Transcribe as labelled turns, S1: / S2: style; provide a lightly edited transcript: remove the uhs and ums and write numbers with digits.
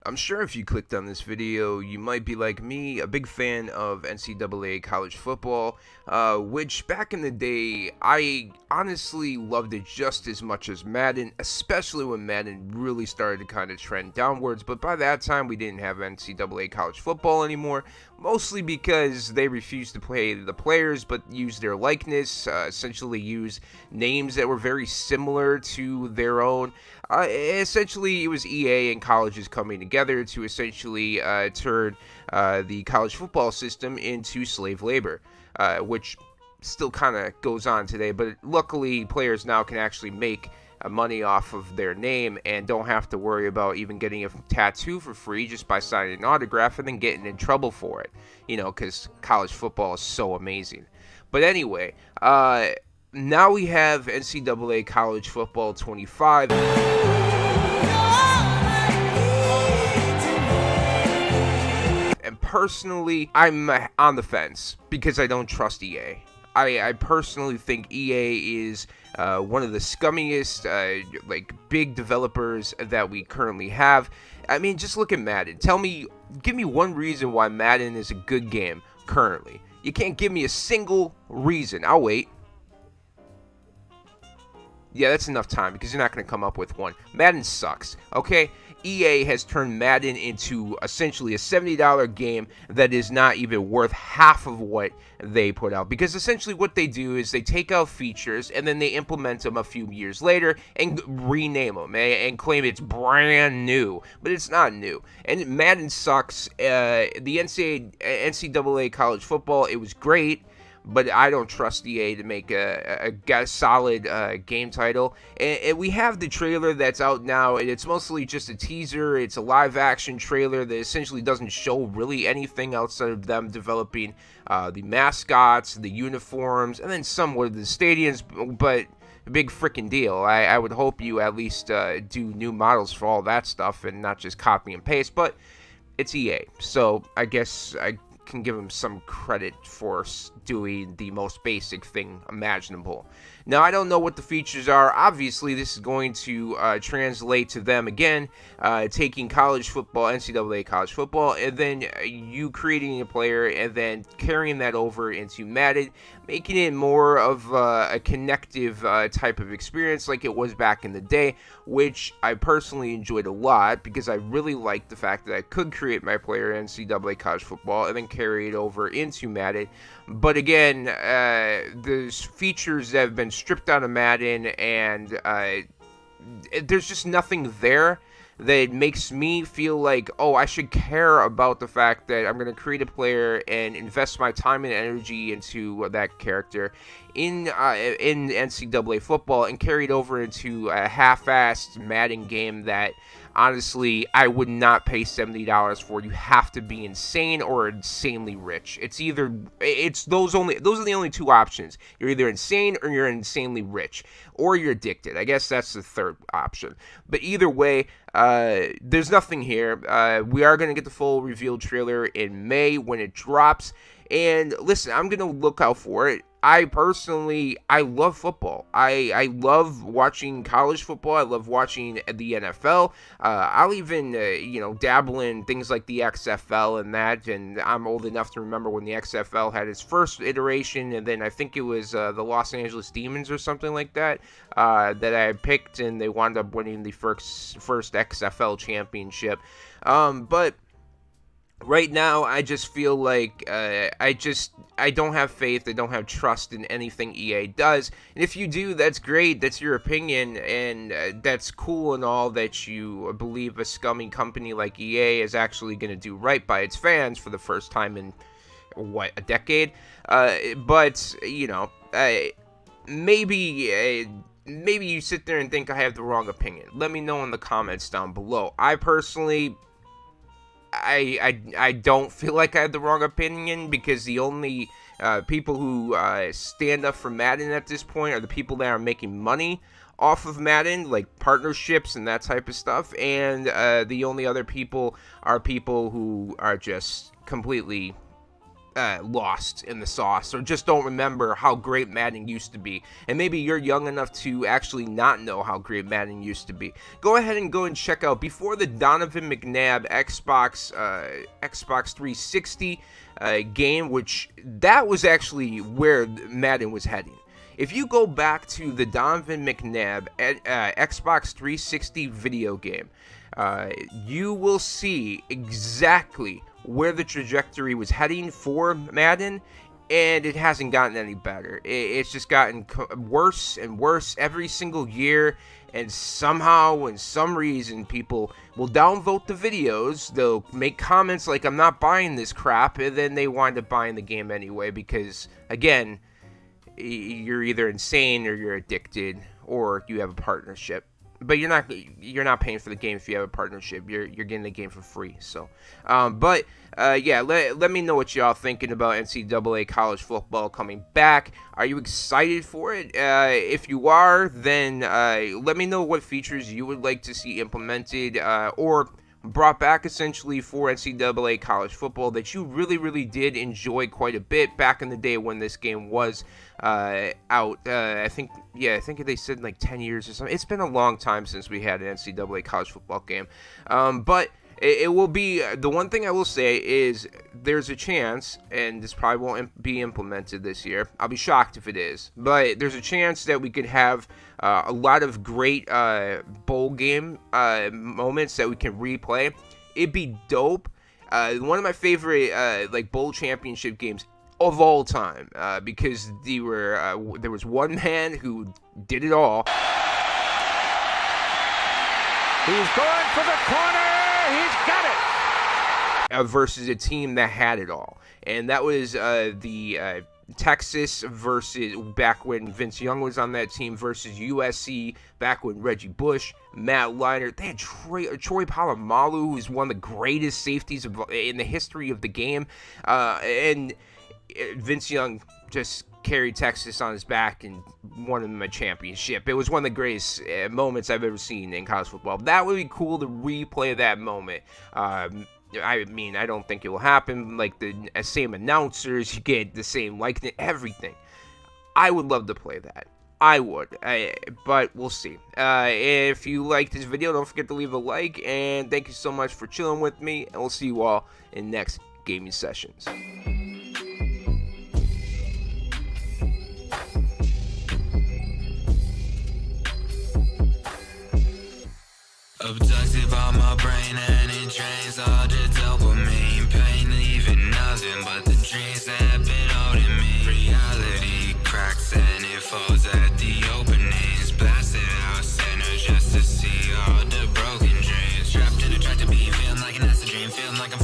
S1: I'm sure if you clicked on this video, you might be like me, a big fan of NCAA college football, which back in the day, I honestly loved it just as much as Madden, especially when Madden really started to kind of trend downwards. But by that time, we didn't have NCAA college football anymore, mostly because they refused to play the players but use their likeness, essentially use names that were very similar to their own. Essentially, it was EA and colleges coming together to essentially turn the college football system into slave labor, which still kind of goes on today. But luckily, players now can actually make money off of their name and don't have to worry about even getting a tattoo for free just by signing an autograph and then getting in trouble for it, because college football is so amazing. But anyway, now we have NCAA College Football 25. And personally, I'm on the fence because I don't trust EA. I personally think EA is one of the scummiest, big developers that we currently have. I mean, just look at Madden. Give me one reason why Madden is a good game currently. You can't give me a single reason. I'll wait. Yeah, that's enough time because you're not going to come up with one. Madden sucks, okay? EA has turned Madden into essentially a $70 game that is not even worth half of what they put out. Because essentially what they do is they take out features and then they implement them a few years later and rename them and claim it's brand new. But it's not new. And Madden sucks. The NCAA college football, it was great. But I don't trust EA to make a solid game title. And we have the trailer that's out now, and it's mostly just a teaser. It's a live-action trailer that essentially doesn't show really anything outside of them developing the mascots, the uniforms, and then somewhat of the stadiums, but a big freaking deal. I would hope you at least do new models for all that stuff and not just copy and paste, but it's EA, so I guess I can give them some credit for doing the most basic thing imaginable. Now, I don't know what the features are. Obviously, this is going to translate to them again, taking college football, NCAA college football, and then you creating a player and then carrying that over into Madden, making it more of a connective type of experience like it was back in the day, which I personally enjoyed a lot because I really liked the fact that I could create my player in NCAA college football and then carry it over into Madden. But again, the features that have been stripped out of Madden, and there's just nothing there that makes me feel like, oh, I should care about the fact that I'm going to create a player and invest my time and energy into that character in NCAA football and carry it over into a half-assed Madden game that honestly I would not pay $70 for. You have to be insane or insanely rich. Those are the only two options. You're either insane or you're insanely rich, or you're addicted. I guess that's the third option. But either way, there's nothing here. We are going to get the full reveal trailer in May when it drops. And listen, I'm going to look out for it. I love football. I love watching college football. I love watching the NFL. I'll even, dabble in things like the XFL and that. And I'm old enough to remember when the XFL had its first iteration. And then I think it was the Los Angeles Demons or something like that that I picked. And they wound up winning the first XFL championship. But right now, I just feel like I don't have faith. I don't have trust in anything EA does. And if you do, that's great. That's your opinion, and that's cool and all that you believe a scummy company like EA is actually going to do right by its fans for the first time in, a decade? But, maybe you sit there and think I have the wrong opinion. Let me know in the comments down below. I personally, I don't feel like I have the wrong opinion because the only people who stand up for Madden at this point are the people that are making money off of Madden, like partnerships and that type of stuff, and the only other people are people who are just completely lost in the sauce, or just don't remember how great Madden used to be. And maybe you're young enough to actually not know how great Madden used to be. Go ahead and go and check out before the Donovan McNabb Xbox 360 game, which that was actually where Madden was heading. If you go back to the Donovan McNabb Xbox 360 video game, you will see exactly where the trajectory was heading for Madden, and it hasn't gotten any better. It's just gotten worse and worse every single year, and somehow, and some reason, people will downvote the videos. They'll make comments like, I'm not buying this crap, and then they wind up buying the game anyway, because, again, you're either insane, or you're addicted, or you have a partnership. But you're not paying for the game if you have a partnership. You're getting the game for free. So, yeah, let me know what y'all thinking about NCAA college football coming back. Are you excited for it? If you are, then let me know what features you would like to see implemented or brought back essentially for NCAA college football that you really did enjoy quite a bit back in the day when this game was out. I think they said like 10 years or something. It's been a long time since we had an NCAA college football game, but it will be, the one thing I will say is there's a chance, and this probably won't be implemented this year. I'll be shocked if it is, but there's a chance that we could have a lot of great bowl game moments that we can replay. It'd be dope. One of my favorite like bowl championship games of all time, because there was one man who did it all.
S2: He's going for the corner. He's got it.
S1: Versus a team that had it all, and that was the Texas versus, back when Vince Young was on that team, versus USC back when Reggie Bush, Matt Leinart, they had Troy Polamalu, who's one of the greatest safeties in the history of the game, and Vince Young just carried Texas on his back and won them a championship. It was one of the greatest moments I've ever seen in college football. That would be cool to replay that moment. I mean, I don't think it will happen. Like the same announcers, you get the same likeness, everything. I would love to play that. I would, but we'll see. If you like this video, don't forget to leave a like, and thank you so much for chilling with me, and we'll see you all in next gaming sessions.
S3: Abducted by my brain and it drains all the dopamine. Pain leaving nothing but the dreams that have been holding me. Reality cracks and it falls at the openings. Blasted out center just to see all the broken dreams. Trapped in a track to be feeling like an acid dream. Feeling like I'm